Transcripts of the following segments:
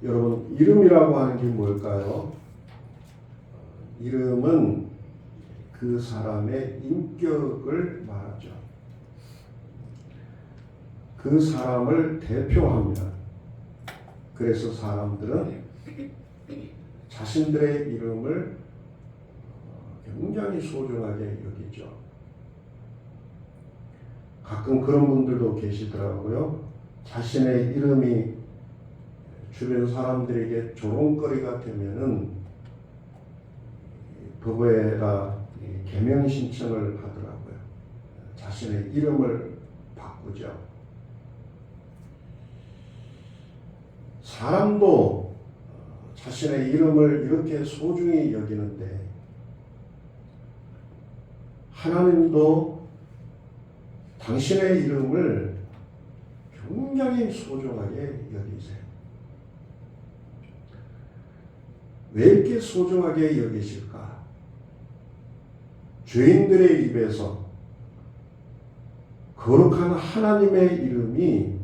여러분, 이름이라고 하는 게 뭘까요? 이름은 그 사람의 인격을 말하죠. 그 사람을 대표합니다. 그래서 사람들은 자신들의 이름을 굉장히 소중하게 여기죠. 가끔 그런 분들도 계시더라고요. 자신의 이름이 주변 사람들에게 조롱거리가 되면은 법에다 개명 신청을 하더라고요. 자신의 이름을 바꾸죠. 사람도 자신의 이름을 이렇게 소중히 여기는데 하나님도 당신의 이름을 굉장히 소중하게 여기세요. 왜 이렇게 소중하게 여기실까? 죄인들의 입에서 거룩한 하나님의 이름이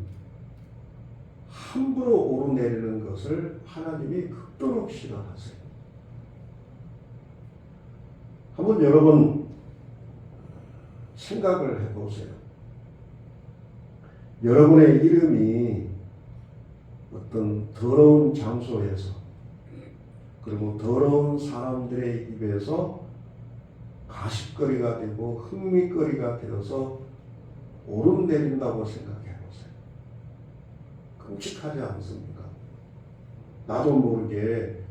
함부로 오르내리는 것을 하나님이 극도로 싫어하세요. 한번 여러분 생각을 해보세요. 여러분의 이름이 어떤 더러운 장소에서 그리고 더러운 사람들의 입에서 가십거리가 되고 흥미거리가 되어서 오르내린다고 생각해 보세요. 끔찍하지 않습니까? 나도 모르게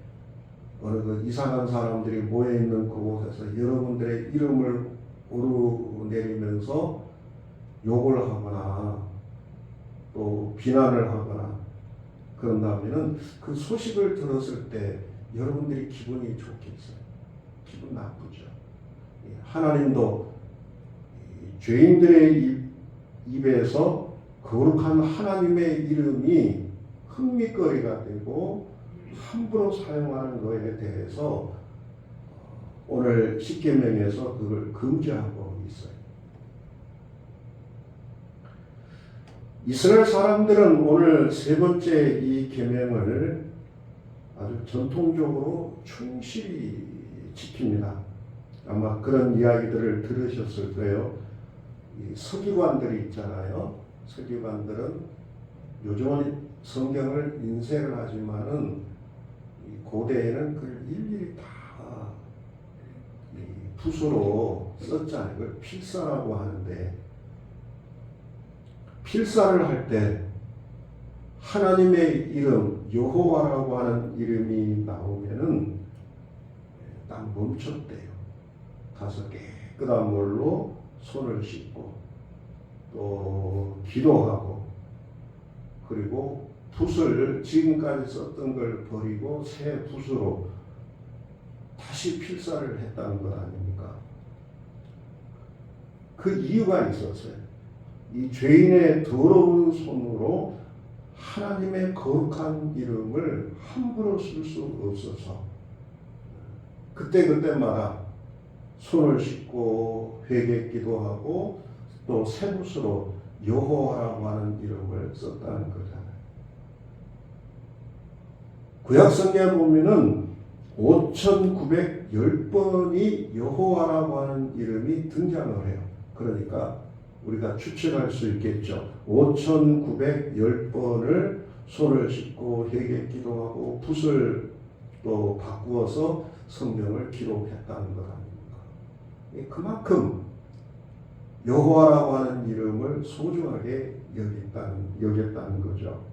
어느 그 이상한 사람들이 모여있는 그곳에서 여러분들의 이름을 오르내리면서 욕을 하거나 또 비난을 하거나 그런다면은 그 소식을 들었을 때 여러분들이 기분이 좋겠어요? 기분 나쁘죠. 하나님도 죄인들의 입에서 거룩한 하나님의 이름이 흥미거리가 되고 함부로 사용하는 것에 대해서 오늘 십계명에서 그걸 금지하고 있어요. 이스라엘 사람들은 오늘 세 번째 이 계명을 아주 전통적으로 충실히 지킵니다. 아마 그런 이야기들을 들으셨을 거예요. 이 서기관들이 있잖아요. 서기관들은 요즘은 성경을 인쇄를 하지만은 고대에는 그걸 일일이 다 붓으로 썼잖아요. 그걸 필사라고 하는데 필사를 할 때 하나님의 이름 여호와라고 하는 이름이 나오면은 딱 멈췄대요. 가서 깨끗한 물로 손을 씻고 또 기도하고 그리고 붓을 지금까지 썼던 걸 버리고 새 붓으로 다시 필사를 했다는 것 아닙니까? 그 이유가 있었어요. 이 죄인의 더러운 손으로 하나님의 거룩한 이름을 함부로 쓸 수 없어서 그때마다 손을 씻고 회개 기도하고 또 새 붓으로 여호와라고 하는 이름을 썼다는 거잖아요. 구약 성경에 보면은 5,910번이 여호와라고 하는 이름이 등장을 해요. 그러니까 우리가 추측할 수 있겠죠. 5,910번을 손을 씻고 회개 기도하고 붓을 또 바꾸어서 성경을 기록했다는 것 아닙니까? 그만큼 여호와라고 하는 이름을 소중하게 여겼다는 거죠.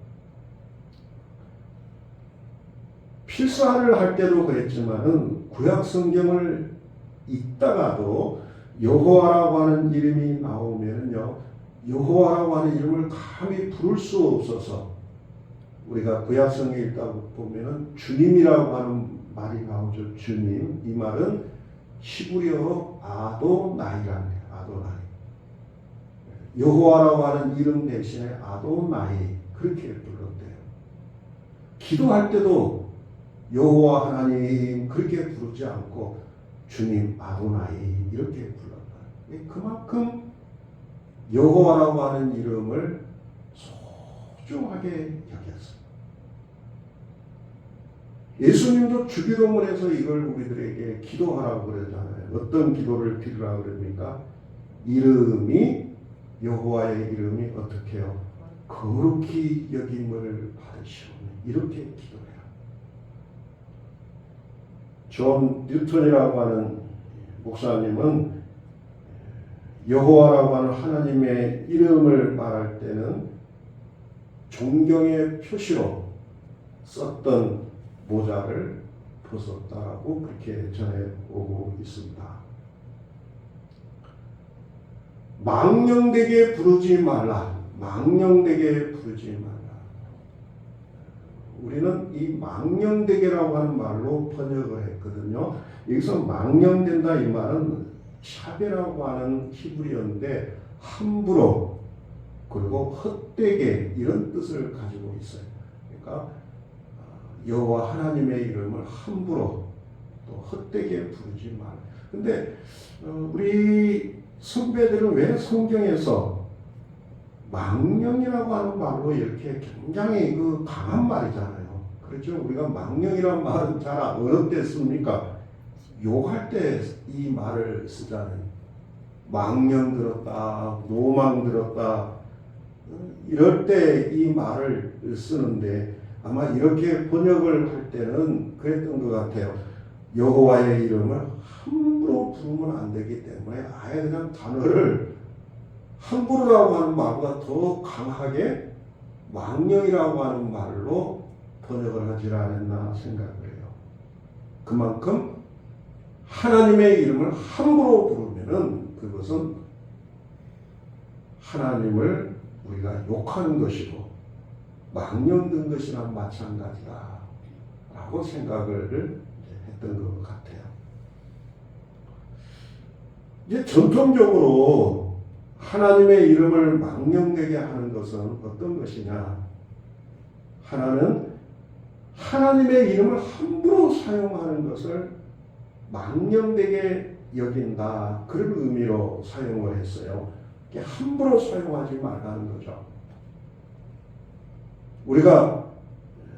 필사를 할 때도 그랬지만은 구약 성경을 읽다가도 여호와라고 하는 이름이 나오면요, 여호와라고 하는 이름을 감히 부를 수 없어서 우리가 구약 성경 읽다 보면은 주님이라고 하는 말이 나오죠. 주님. 이 말은 히브리어로 아도나이랍니다. 아도나이. 여호와라고 하는 이름 대신에 아도나이 그렇게 불렀대요. 기도할 때도 여호와 하나님 그렇게 부르지 않고 주님 아도나이 이렇게 불렀다. 그만큼 여호와라고 하는 이름을 소중하게 여겼어요. 예수님도 주기도문에서 이걸 우리들에게 기도하라고 그러잖아요. 어떤 기도를 드리라고 그럽니까? 이름이 여호와의 이름이 어떻게 해요? 거룩히 여김을 받으시오니 이렇게 기도해라. 존 뉴턴이라고 하는 목사님은 여호와라고 하는 하나님의 이름을 말할 때는 존경의 표시로 썼던 모자를 벗었다라고 그렇게 전해오고 있습니다. 망령되게 부르지 말라. 망령되게 부르지 말라. 우리는 이 망령되게라고 하는 말로 번역을 했거든요. 여기서 망령된다 이 말은 샤베라고 하는 히브리어인데 함부로 그리고 헛되게 이런 뜻을 가지고 있어요. 그러니까 여호와 하나님의 이름을 함부로 또 헛되게 부르지 말라. 근데 우리 선배들은 왜 성경에서 망령이라고 하는 말로 이렇게 굉장히 그 강한 말이잖아요. 그렇죠? 우리가 망령이라는 말은 잘 어느 때 씁니까? 욕할 때 이 말을 쓰잖아요. 망령 들었다, 노망 들었다, 이럴 때 이 말을 쓰는데 아마 이렇게 번역을 할 때는 그랬던 것 같아요. 여호와의 이름을 함부로 부르면 안 되기 때문에 아예 그냥 단어를 함부로라고 하는 말보다 더 강하게 망령이라고 하는 말로 번역을 하지 않았나 생각을 해요. 그만큼 하나님의 이름을 함부로 부르면은 그것은 하나님을 우리가 욕하는 것이고 망령된 것이나 마찬가지다 라고 생각을 했던 것 같아요. 이제 전통적으로 하나님의 이름을 망령되게 하는 것은 어떤 것이냐? 하나는 하나님의 이름을 함부로 사용하는 것을 망령되게 여긴다. 그런 의미로 사용을 했어요. 함부로 사용하지 말라는 거죠. 우리가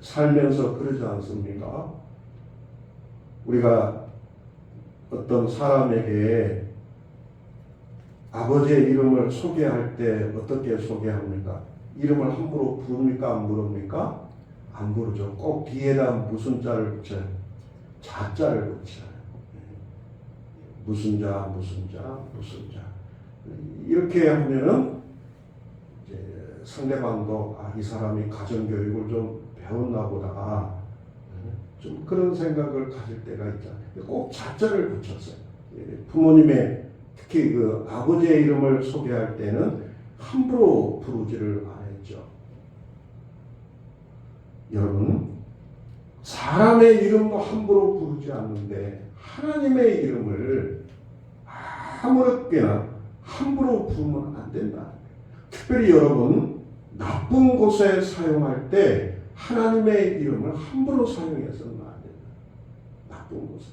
살면서 그러지 않습니까? 우리가 어떤 사람에게 아버지의 이름을 소개할 때 어떻게 소개합니까? 이름을 함부로 부릅니까? 안 부릅니까? 안 부르죠. 꼭 뒤에다 무슨 자를 붙여요? 자자를 붙여요. 무슨 자, 무슨 자, 무슨 자. 이렇게 하면은 이제 상대방도 이 사람이 가정교육을 좀 배웠나 보다. 좀 그런 생각을 가질 때가 있잖아요. 꼭 자자를 붙였어요. 부모님의 특히 그 아버지의 이름을 소개할 때는 함부로 부르지를 않았죠. 여러분, 사람의 이름도 함부로 부르지 않는데 하나님의 이름을 아무렇게나 함부로 부르면 안 된다. 특별히 여러분, 나쁜 곳에 사용할 때 하나님의 이름을 함부로 사용해서는 안 된다. 나쁜 곳에.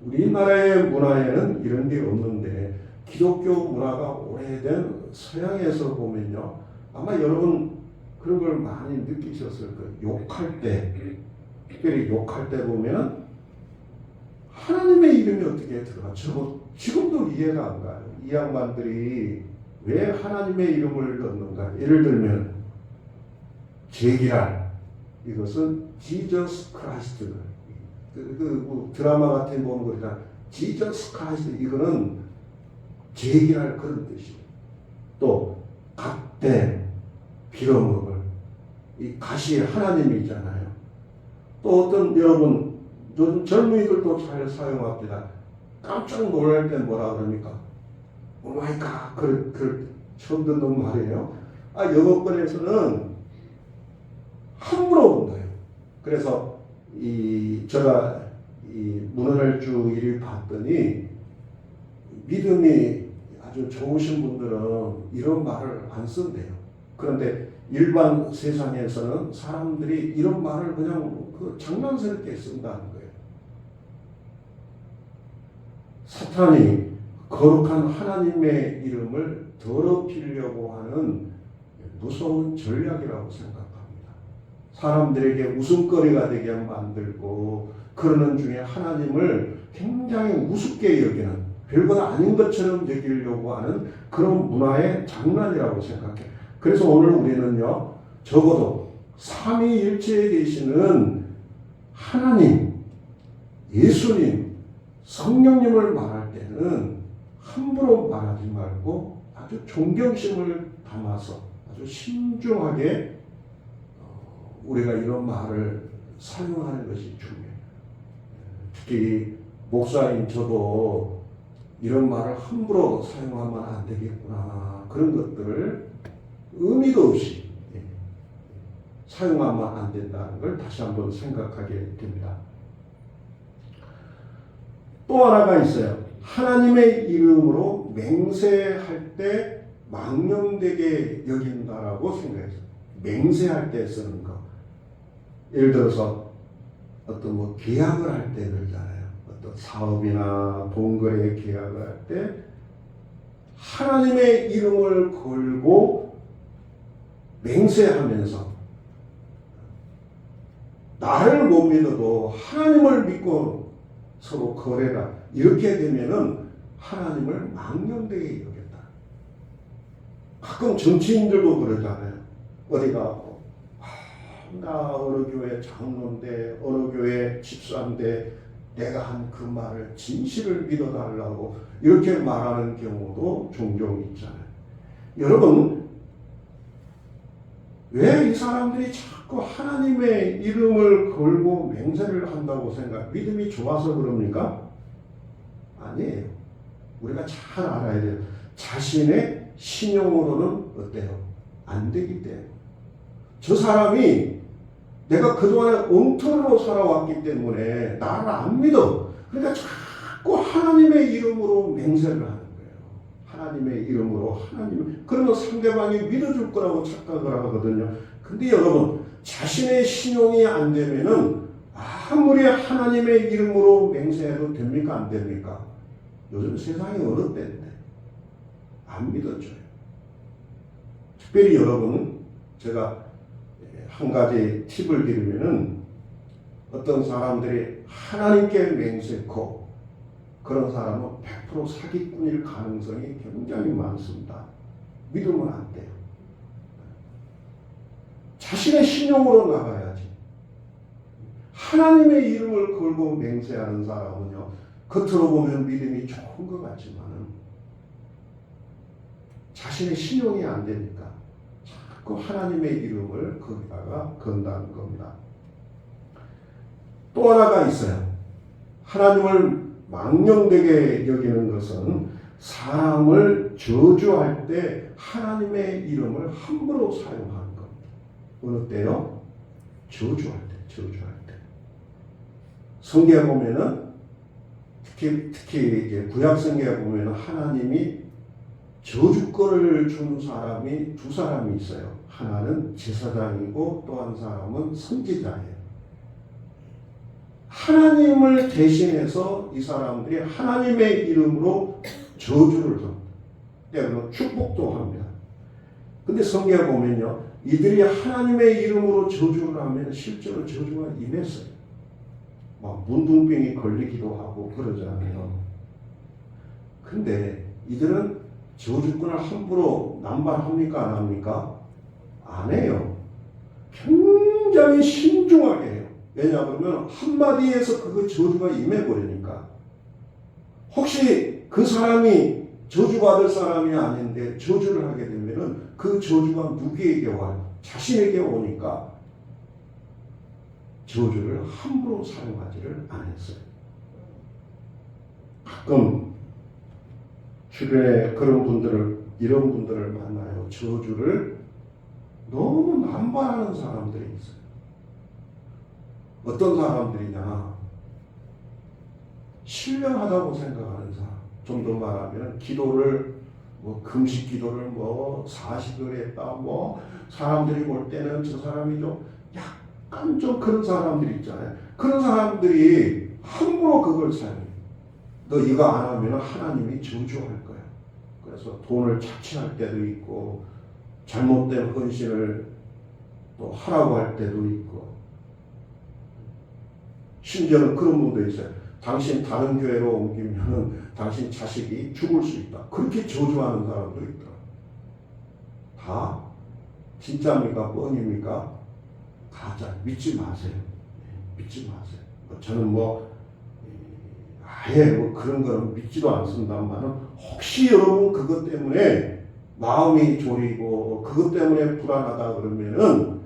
우리나라의 문화에는 이런 게 없는데 기독교 문화가 오래된 서양에서 보면요. 아마 여러분 그런 걸 많이 느끼셨을 거예요. 욕할 때, 특별히 욕할 때 보면 하나님의 이름이 어떻게 들어가죠? 지금도 이해가 안 가요. 이 양반들이 왜 하나님의 이름을 넣는가? 예를 들면 제기랄, 이것은 Jesus Christ. 뭐 드라마 같은 거 보면 그러잖아. Jesus Christ, 이거는 제기랄 그런 뜻이에요. 또 갓대, 빌어먹을, 이 갓이 하나님이잖아요. 또 어떤 여러분 요즘 젊은이들도 잘 사용합니다. 깜짝 놀랄 때 뭐라 그럽니까? 오마이갓, 처음 듣는 말이에요. 영어권에서는 함부로 본다요. 그래서 제가 문헌을 쭉 이리 봤더니 믿음이 아주 좋으신 분들은 이런 말을 안 쓴대요. 그런데 일반 세상에서는 사람들이 이런 말을 그냥 장난스럽게 쓴다는 거예요. 사탄이 거룩한 하나님의 이름을 더럽히려고 하는 무서운 전략이라고 생각합니다. 사람들에게 웃음거리가 되게 만들고 그러는 중에 하나님을 굉장히 우습게 여기는 별것 아닌 것처럼 여기려고 하는 그런 문화의 장난이라고 생각해요. 그래서 오늘 우리는요, 적어도 삼위일체에 계시는 하나님, 예수님, 성령님을 말할 때는 함부로 말하지 말고 아주 존경심을 담아서 아주 신중하게 우리가 이런 말을 사용하는 것이 중요해요. 특히 목사인 저도 이런 말을 함부로 사용하면 안 되겠구나, 그런 것들을 의미도 없이 사용하면 안 된다는 걸 다시 한번 생각하게 됩니다. 또 하나가 있어요. 하나님의 이름으로 맹세할 때 망령되게 여긴다라고 생각했어요. 맹세할 때 쓰는 거. 예를 들어서 어떤 뭐 계약을 할 때 그러잖아요. 어떤 사업이나 동거래 계약을 할 때 하나님의 이름을 걸고 맹세하면서 나를 못 믿어도 하나님을 믿고 서로 거래라. 이렇게 되면은 하나님을 망령되게 여겼다. 가끔 정치인들도 그러잖아요. 어디 가고 나 어느 교회 장로인데 어느 교회 집사인데 내가 한 그 말을 진실을 믿어달라고 이렇게 말하는 경우도 종종 있잖아요. 여러분, 왜 이 사람들이 자꾸 하나님의 이름을 걸고 맹세를 한다고 생각? 믿음이 좋아서 그럽니까? 아니에요. 우리가 잘 알아야 돼요. 자신의 신용으로는 어때요? 안 되기 때문에. 저 사람이 내가 그동안에 엉터리로 살아왔기 때문에 나를 안 믿어. 그러니까 자꾸 하나님의 이름으로 맹세를 하는 거예요. 하나님의 이름으로 하나님. 그러면 상대방이 믿어줄 거라고 착각을 하거든요. 근데 여러분, 자신의 신용이 안 되면은 아무리 하나님의 이름으로 맹세해도 됩니까? 안 됩니까? 요즘 세상이 어느 때인데 안 믿어져요. 특별히 여러분, 제가 한 가지 팁을 드리면은 어떤 사람들이 하나님께 맹세코 그런 사람은 100% 사기꾼일 가능성이 굉장히 많습니다. 믿으면 안 돼요. 자신의 신용으로 나가야지. 하나님의 이름을 걸고 맹세하는 사람은요, 겉으로 보면 믿음이 좋은 것 같지만은 자신의 신용이 안 되니까 자꾸 하나님의 이름을 거기다가 건다는 겁니다. 또 하나가 있어요. 하나님을 망령되게 여기는 것은 사람을 저주할 때 하나님의 이름을 함부로 사용하는 겁니다. 어느 때요? 저주할 때. 성경에 보면은 특히 이제 구약 성경에 보면은 하나님이 저주권을 준 사람이 두 사람이 있어요. 하나는 제사장이고 또 한 사람은 선지자예요. 하나님을 대신해서 이 사람들이 하나님의 이름으로 저주를 합니다. 때로는 축복도 합니다. 근데 성경에 보면요, 이들이 하나님의 이름으로 저주를 하면 실제로 저주가 임했어요. 막 문둥병이 걸리기도 하고 그러잖아요. 근데 이들은 저주권을 함부로 남발합니까? 안 합니까? 안 해요. 굉장히 신중하게 해요. 왜냐하면 한마디에서 그 저주가 임해버리니까. 혹시 그 사람이 저주받을 사람이 아닌데 저주를 하게 되면은 그 저주가 누구에게 와요? 자신에게 오니까 저주를 함부로 사용하지를 않았어요. 가끔 주변에 이런 분들을 만나요. 저주를 너무 남발하는 사람들이 있어요. 어떤 사람들이냐? 신령하다고 생각하는 사람. 좀 더 말하면 기도를 금식 기도를 40일 했다. 사람들이 볼 때는 저 사람이 좀 약간 좀 그런 사람들이 있잖아요. 그런 사람들이 함부로 그걸 사용해요. 너 이거 안 하면 하나님이 저주할 거야. 그래서 돈을 착취할 때도 있고 잘못된 헌신을 또 하라고 할 때도 있고, 심지어는 그런 분도 있어요. 당신 다른 교회로 옮기면은 당신 자식이 죽을 수 있다. 그렇게 저주하는 사람도 있더라. 다 진짜입니까? 뻥입니까? 가짜. 믿지 마세요. 믿지 마세요. 저는 아예 그런 거는 믿지도 않습니다만은 혹시 여러분 그것 때문에 마음이 졸이고 그것 때문에 불안하다 그러면은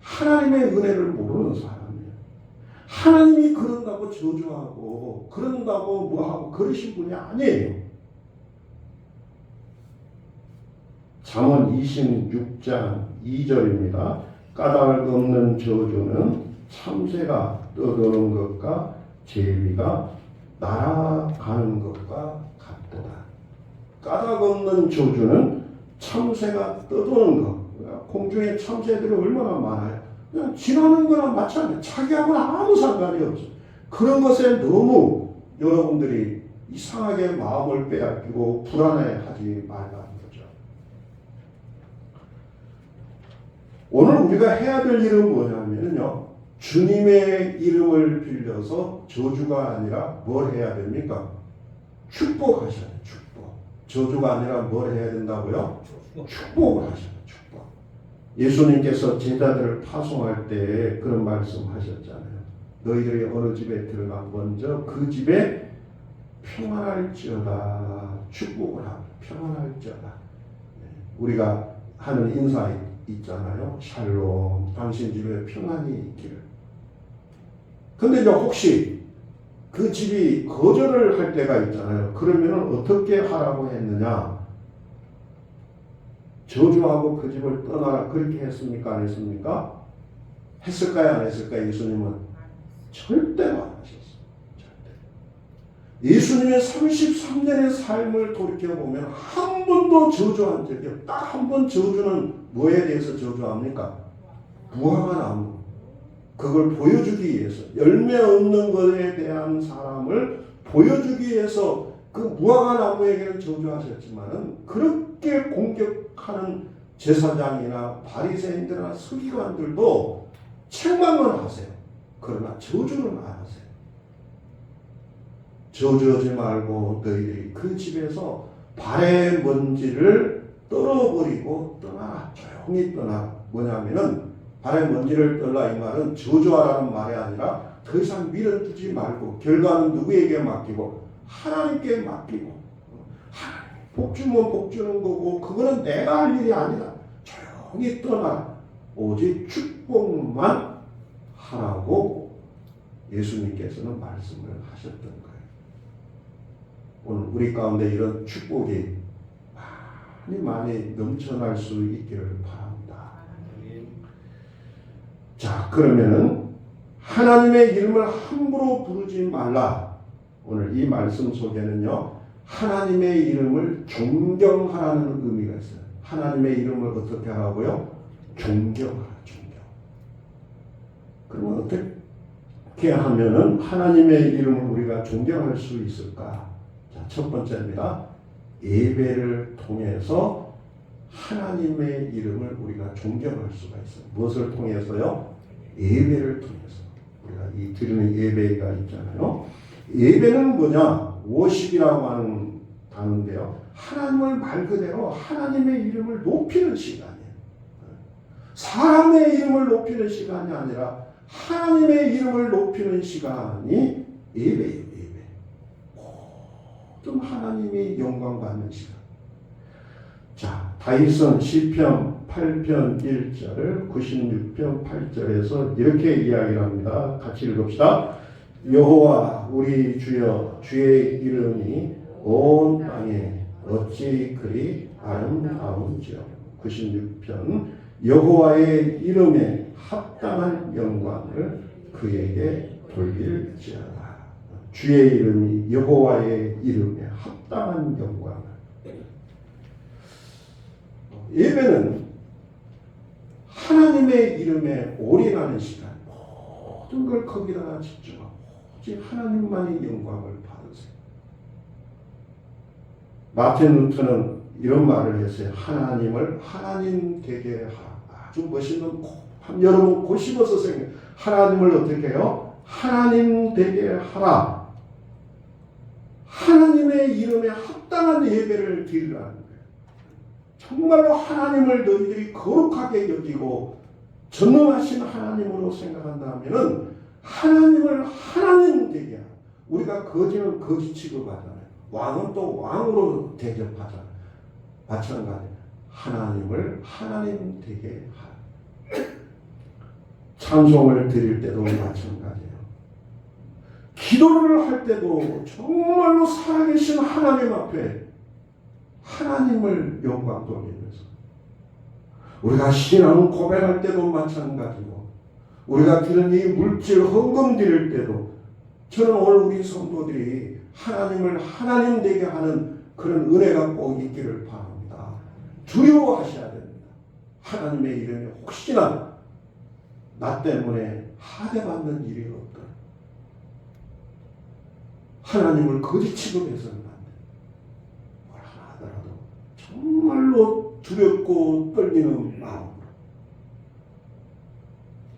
하나님의 은혜를 모르는 사람이에요. 하나님이 그런다고 저주하고 그런다고 뭐하고 그러신 분이 아니에요. 잠언 26장 2절입니다. 까닭 없는 저주는 참새가 떠도는 것과 제비가 날아가는 것과 같도다. 까닭 없는 저주는 참새가 떠도는 것. 공중에 참새들이 얼마나 많아요. 그냥 지나는 거나 마찬가지. 자기하고는 아무 상관이 없어요. 그런 것에 너무 여러분들이 이상하게 마음을 빼앗기고 불안해하지 말라는 거죠. 오늘 우리가 해야 될 일은 뭐냐면요. 주님의 이름을 빌려서 저주가 아니라 뭘 해야 됩니까? 축복하셔야 돼요. 축복. 저주가 아니라 뭘 해야 된다고요? 축복을 하셔야 돼요. 축복. 예수님께서 제자들을 파송할 때 그런 말씀 하셨잖아요. 너희들이 어느 집에 들어가 먼저 그 집에 평안할지어다. 축복을 하고 평안할지어다. 우리가 하는 인사 있잖아요. 샬롬, 당신 집에 평안이 있기를. 근데 이제 혹시 그 집이 거절을 할 때가 있잖아요. 그러면은 어떻게 하라고 했느냐? 저주하고 그 집을 떠나라. 그렇게 했습니까? 안 했습니까? 했을까요? 안 했을까요? 예수님은 절대로 안 하셨어요. 절대. 예수님의 33년의 삶을 돌이켜보면 한 번도 저주한 적이 없어요. 딱 한 번 저주는 뭐에 대해서 저주합니까? 무화과 나무. 그걸 보여주기 위해서, 열매 없는 것에 대한 사람을 보여주기 위해서 그 무화과 나무에게는 저주하셨지만은 그렇게 공격하는 제사장이나 바리새인들이나 서기관들도 책망을 하세요. 그러나 저주는 안 하세요. 저주하지 말고 너희들이 그 집에서 발의 먼지를 떨어버리고 떠나라. 조용히 떠나라. 뭐냐면은 발의 먼지를 떨라 이 말은 저주하라는 말이 아니라 더 이상 밀어두지 말고 결과는 누구에게 맡기고 하나님께 맡기고 하나님 복 주면 복 주는 거고 그거는 내가 할 일이 아니다. 조용히 떠나라. 오직 축복만 하라고 예수님께서는 말씀을 하셨던 거예요. 오늘 우리 가운데 이런 축복이 많이 넘쳐날 수 있기를 바랍니다. 자, 그러면은 하나님의 이름을 함부로 부르지 말라. 오늘 이 말씀 속에는요, 하나님의 이름을 존경하라는 의미가 있어요. 하나님의 이름을 어떻게 하라고요? 존경하라, 존경. 그러면 어떻게 하면은 하나님의 이름을 우리가 존경할 수 있을까? 자, 첫 번째입니다. 예배를 통해서 하나님의 이름을 우리가 존경할 수가 있어요. 무엇을 통해서요? 예배를 통해서. 우리가 이 드리는 예배가 있잖아요. 예배는 뭐냐? 워십이라고 하는 단어인데요. 하나님을 말 그대로 하나님의 이름을 높이는 시간이에요. 사람의 이름을 높이는 시간이 아니라 하나님의 이름을 높이는 시간이 예배예요. 예배. 모든 하나님이 영광 받는 시간. 자, 다윗은 시편 8편 1절을 96편 8절에서 이렇게 이야기를 합니다. 같이 읽읍시다. 여호와 우리 주여, 주의 이름이 온 땅에 어찌 그리 아름다운지요. 96편 여호와의 이름에 합당한 영광을 그에게 돌릴지어다. 주의 이름이 여호와의 이름에 합당한 영광을. 예배는 하나님의 이름에 올인하는 시간, 모든 걸 거기다가 집중하고 오직 하나님만이 영광을 받으세요. 마틴 루터는 이런 말을 했어요. 하나님을 하나님 되게 하라. 아주 멋있는 여러분 고심어서 생각. 하나님을 어떻게 해요? 하나님 되게 하라. 하나님의 이름에 합당한 예배를 드리라는 거예요. 정말로 하나님을 너희들이 거룩하게 여기고 전능하신 하나님으로 생각한다면은 하나님을 하나님 되게 하라. 우리가 거지는 거지 취급하잖아요. 왕은 또 왕으로 대접하잖아요. 마찬가지예요. 하나님을 하나님 되게 하라. 찬송을 드릴 때도 마찬가지예요. 기도를 할 때도 정말로 살아계신 하나님 앞에 하나님을 영광 돌리면서, 우리가 신앙 고백할 때도 마찬가지고, 우리가 드는 이 물질 헌금 드릴 때도 저는 오늘 우리 성도들이 하나님을 하나님 되게 하는 그런 은혜가 꼭 있기를 바랍니다. 두려워하셔야 됩니다. 하나님의 이름에 혹시나 나 때문에 하대받는 일이 없더라. 하나님을 거짓 취급해서는 안 돼. 뭘 하나 하더라도 정말로 두렵고 떨리는 마음으로.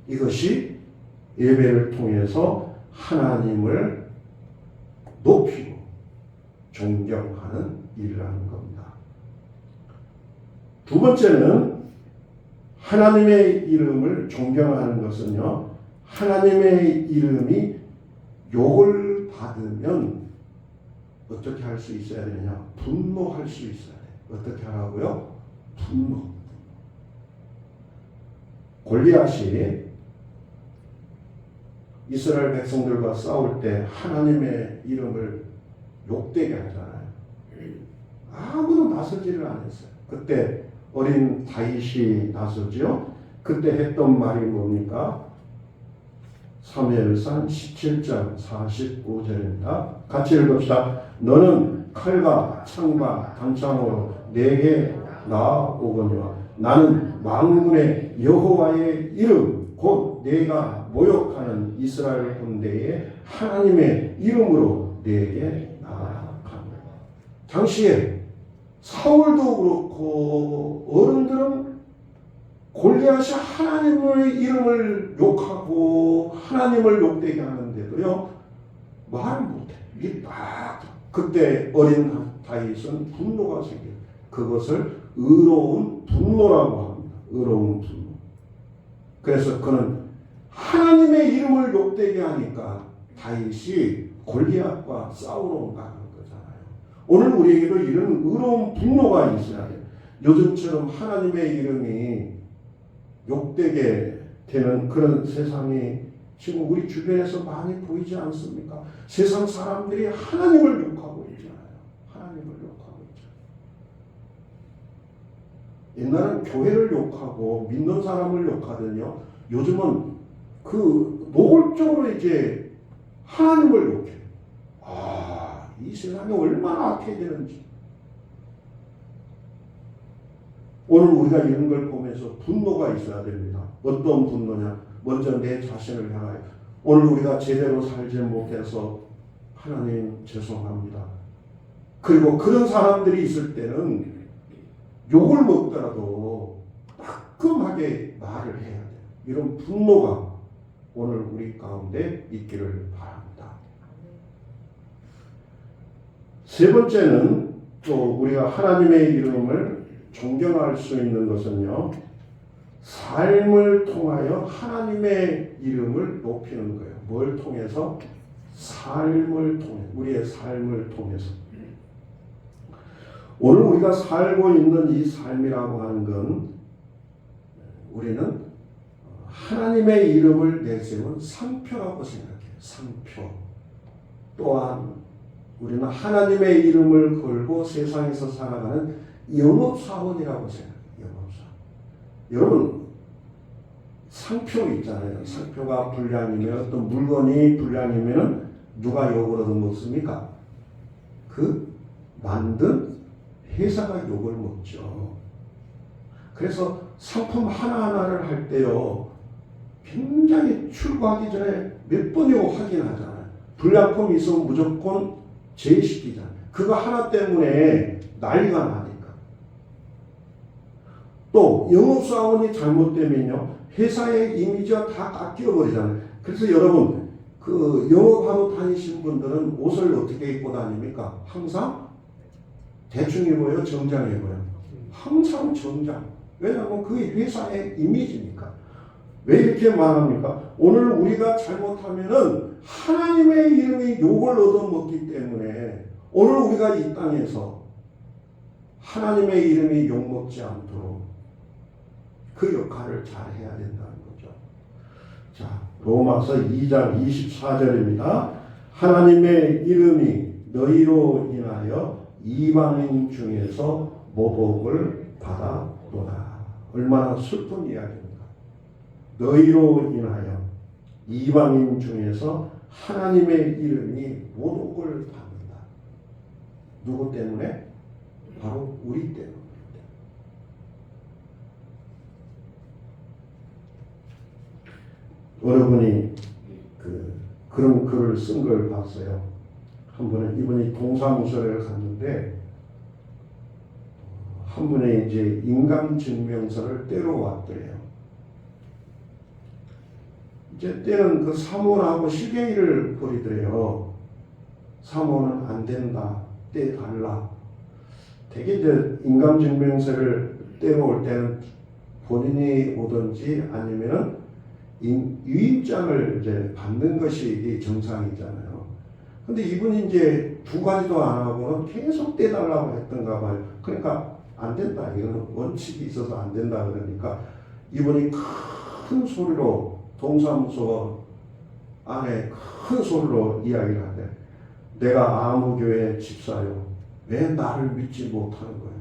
이것이 예배를 통해서 하나님을 높이고 존경하는 일이라는 겁니다. 두 번째는 하나님의 이름을 존경하는 것은요, 하나님의 이름이 욕을 받으면 어떻게 할 수 있어야 되느냐? 분노할 수 있어야 돼. 어떻게 하라고요? 분노. 골리앗이 이스라엘 백성들과 싸울 때 하나님의 이름을 욕되게 하잖아요. 아무도 나서지를 않았어요. 그때 어린 다윗이 나서죠. 그때 했던 말이 뭡니까? 사무엘상 17장 45절입니다. 같이 읽읍시다. 너는 칼과 창과 단창으로 내게 나오거니와 나는 만군의 여호와의 이름 곧 내가 모욕하는 이스라엘 군대의 하나님의 이름으로 내게 나아가노라. 당시에 사울도 그렇고 어른들은 골리앗이 하나님의 이름을 욕하고 하나님을 욕되게 하는데도요, 말을 못해. 이게 딱 그때 어린 다윗은 분노가 생겨요. 그것을 의로운 분노라고 합니다. 의로운 분노. 그래서 그는 하나님의 이름을 욕되게 하니까 다윗이 골리앗과 싸우러 나간 거잖아요. 오늘 우리에게도 이런 의로운 분노가 있어야 돼요. 요즘처럼 하나님의 이름이 욕되게 되는 그런 세상이 지금 우리 주변에서 많이 보이지 않습니까? 세상 사람들이 하나님을 욕하고 있잖아요. 하나님을 욕하고 있잖아요. 옛날엔 교회를 욕하고 믿는 사람을 욕하더니요, 요즘은 그 노골적으로 이제 하나님을 욕해요. 아, 이 세상이 얼마나 악해지는지. 오늘 우리가 이런 걸 보면서 분노가 있어야 됩니다. 어떤 분노냐? 먼저 내 자신을 향하여. 오늘 우리가 제대로 살지 못해서 하나님 죄송합니다. 그리고 그런 사람들이 있을 때는 욕을 먹더라도 따끔하게 말을 해야 돼요. 이런 분노가 오늘 우리 가운데 있기를 바랍니다. 세 번째는 또 우리가 하나님의 이름을 존경할 수 있는 것은요, 삶을 통하여 하나님의 이름을 높이는 거예요. 뭘 통해서? 삶을 통해, 우리의 삶을 통해서. 오늘 우리가 살고 있는 이 삶이라고 하는 건 우리는 하나님의 이름을 내세운 상표라고 생각해요. 상표. 또한 우리는 하나님의 이름을 걸고 세상에서 살아가는 영업사원이라고 생각해요. 영업사원. 여러분, 상표 있잖아요. 상표가 불량이면, 어떤 물건이 불량이면 누가 욕을 얻어먹습니까? 그 만든 회사가 욕을 먹죠. 그래서 상품 하나하나를 할 때요, 굉장히 출고하기 전에 몇 번이고 확인하잖아요. 불량품이 있으면 무조건 제시키잖아요. 그거 하나 때문에 난리가 나니까. 또 영업사원이 잘못되면요, 회사의 이미지가 다 깎여버리잖아요. 그래서 여러분, 그 영업하러 다니신 분들은 옷을 어떻게 입고 다닙니까? 항상 대충 입어요? 정장 입어요? 항상 정장. 왜냐하면 그게 회사의 이미지니까. 왜 이렇게 말합니까? 오늘 우리가 잘못하면은 하나님의 이름이 욕을 얻어먹기 때문에 오늘 우리가 이 땅에서 하나님의 이름이 욕먹지 않도록 그 역할을 잘 해야 된다는 거죠. 자, 로마서 2장 24절입니다. 하나님의 이름이 너희로 인하여 이방인 중에서 모독을 받아보라. 얼마나 슬픈 이야기입니까? 너희로 인하여 이방인 중에서 하나님의 이름이 모독을 받는다. 누구 때문에? 바로 우리 때문에. 어느 분이 그런 글을 쓴 걸 봤어요. 한 번은 이분이 동사무소를 갔는데 한 분의 이제 인감증명서를 떼러 왔더래요. 이제 때는 그 사모하고 시계를 벌이더래요. 사모는 안 된다. 떼 달라. 되게 이제 인감증명서를 떼러 올 때는 본인이 오든지 아니면은 유임장을 이제 받는 것이 정상이잖아요. 근데 이분이 이제 두 가지도 안 하고는 계속 떼달라고 했던가 봐요. 그러니까 안 된다. 이거는 원칙이 있어서 안 된다. 그러니까 이분이 큰 소리로 동사무소 안에 큰 소리로 이야기를 하대. 내가 아무 교회 집사요. 왜 나를 믿지 못하는 거예요?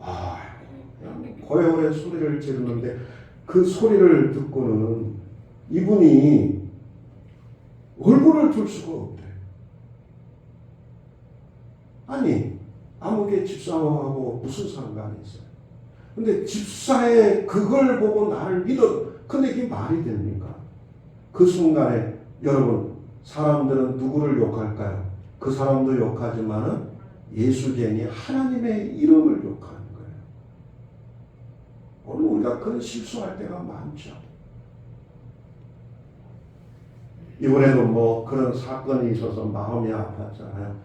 아, 그냥 고요한 소리를 지르는데 그 소리를 듣고는 이분이 얼굴을 들 수가 없대. 아니, 아무개 집사하고 무슨 상관이 있어요? 근데 집사의 그걸 보고 나를 믿어. 근데 이게 말이 됩니까? 그 순간에 여러분, 사람들은 누구를 욕할까요? 그 사람도 욕하지만은 예수쟁이 하나님의 이름을 욕하는 거예요. 오늘 우리가 그런 실수할 때가 많죠. 이번에도 뭐 그런 사건이 있어서 마음이 아팠잖아요.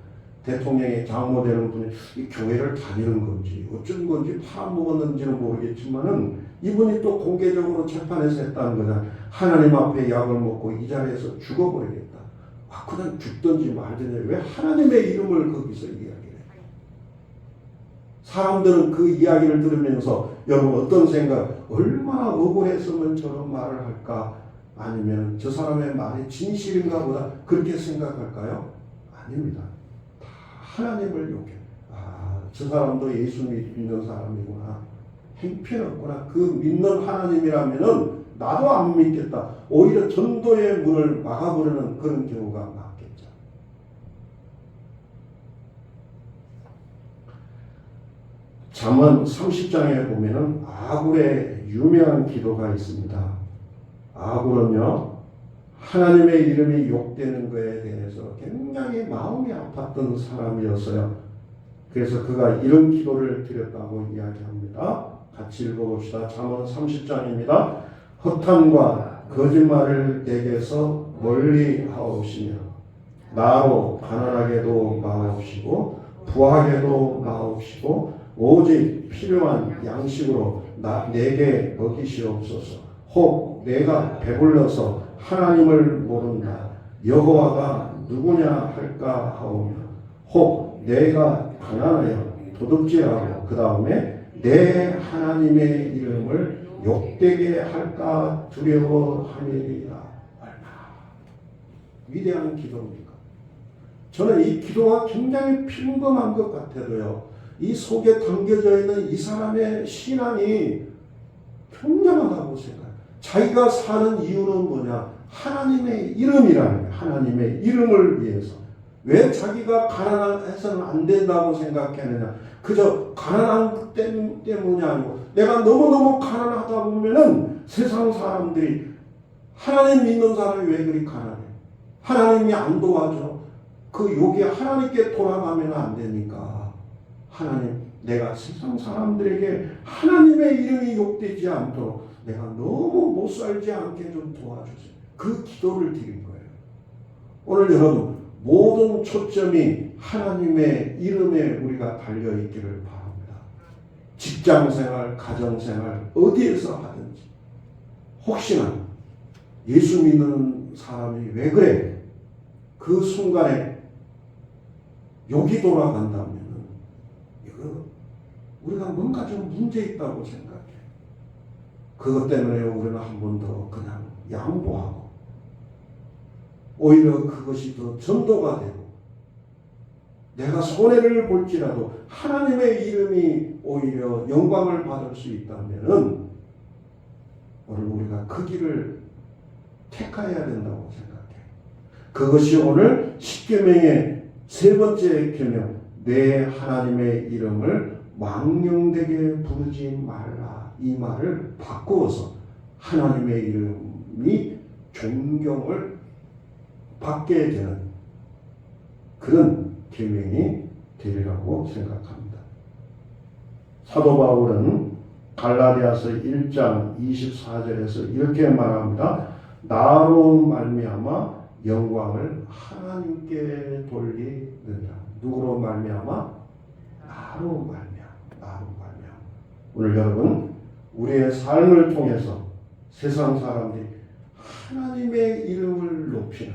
대통령이 장모되는 분이 이 교회를 다니는 건지 어쩐 건지 팔아먹었는지는 모르겠지만은 이분이 또 공개적으로 재판에서 했다는 거잖아요. 하나님 앞에 약을 먹고 이 자리에서 죽어버리겠다. 아, 그냥 죽든지 말든지 왜 하나님의 이름을 거기서 이야기해? 사람들은 그 이야기를 들으면서 여러분 어떤 생각, 얼마나 억울했으면 저런 말을 할까? 아니면 저 사람의 말이 진실인가 보다 그렇게 생각할까요? 아닙니다. 다 하나님을 욕해. 아, 저 사람도 예수 믿는 사람이구나. 형편없구나. 그 믿는 하나님이라면은 나도 안 믿겠다. 오히려 전도의 문을 막아버리는 그런 경우가 많겠죠. 잠언 30장에 보면은 아굴의 유명한 기도가 있습니다. 아굴은요, 하나님의 이름이 욕되는 것에 대해서 굉장히 마음이 아팠던 사람이었어요. 그래서 그가 이런 기도를 드렸다고 이야기합니다. 같이 읽어봅시다. 잠언 30장입니다. 허탄과 거짓말을 내게서 멀리 하옵시며 나로 가난하게도 마옵시고 부하게도 마옵시고 오직 필요한 양식으로 내게 먹이시옵소서. 혹 내가 배불러서 하나님을 모른다. 여호와가 누구냐 할까 하오며 혹 내가 가난하여 도둑질하고 그 다음에 내 하나님의 이름을 욕되게 할까 두려워함이니라. 얼마나 위대한 기도입니까? 저는 이 기도가 굉장히 평범한 것 같아도요, 이 속에 담겨져 있는 이 사람의 신앙이 굉장하다고 생각해요. 자기가 사는 이유는 뭐냐? 하나님의 이름이라는 거예요. 하나님의 이름을 위해서. 왜 자기가 가난해서는 안 된다고 생각했느냐? 그저 가난한 때문이 아니고 내가 너무너무 가난하다 보면은 세상 사람들이 하나님 믿는 사람이 왜 그리 가난해? 하나님이 안 도와줘. 그 욕이 하나님께 돌아가면 안 되니까. 하나님, 내가 세상 사람들에게 하나님의 이름이 욕되지 않도록 내가 너무 못 살지 않게 좀 도와주세요. 그 기도를 드린 거예요. 오늘 여러분 모든 초점이 하나님의 이름에 우리가 달려있기를 바랍니다. 직장생활, 가정생활 어디에서 하든지 혹시나 예수 믿는 사람이 왜 그래? 그 순간에 욕이 돌아간다면 이거 우리가 뭔가 좀 문제 있다고 생각해. 그것 때문에 우리는 한 번 더 그냥 양보하고 오히려 그것이 더 전도가 되고 내가 손해를 볼지라도 하나님의 이름이 오히려 영광을 받을 수 있다면 오늘 우리가 그 길을 택해야 된다고 생각해. 그것이 오늘 십계명의 세 번째 계명, 내 하나님의 이름을 망령되게 부르지 말라. 이 말을 바꾸어서 하나님의 이름이 존경을 받게 되는 그런 계명이 되리라고 생각합니다. 사도 바울은 갈라디아서 1장 24절에서 이렇게 말합니다. 나로 말미암아 영광을 하나님께 돌리느니라. 누구로 말미암아? 나로 말미암아. 오늘 여러분 우리의 삶을 통해서 세상 사람들이 하나님의 이름을 높이는,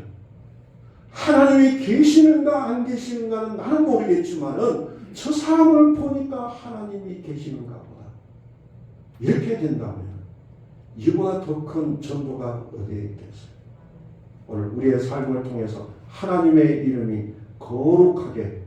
하나님이 계시는가 안 계시는가는 나는 모르겠지만은 저 사람을 보니까 하나님이 계시는가 보다. 이렇게 된다면 이보다 더 큰 전도가 어디에 있겠어요? 오늘 우리의 삶을 통해서 하나님의 이름이 거룩하게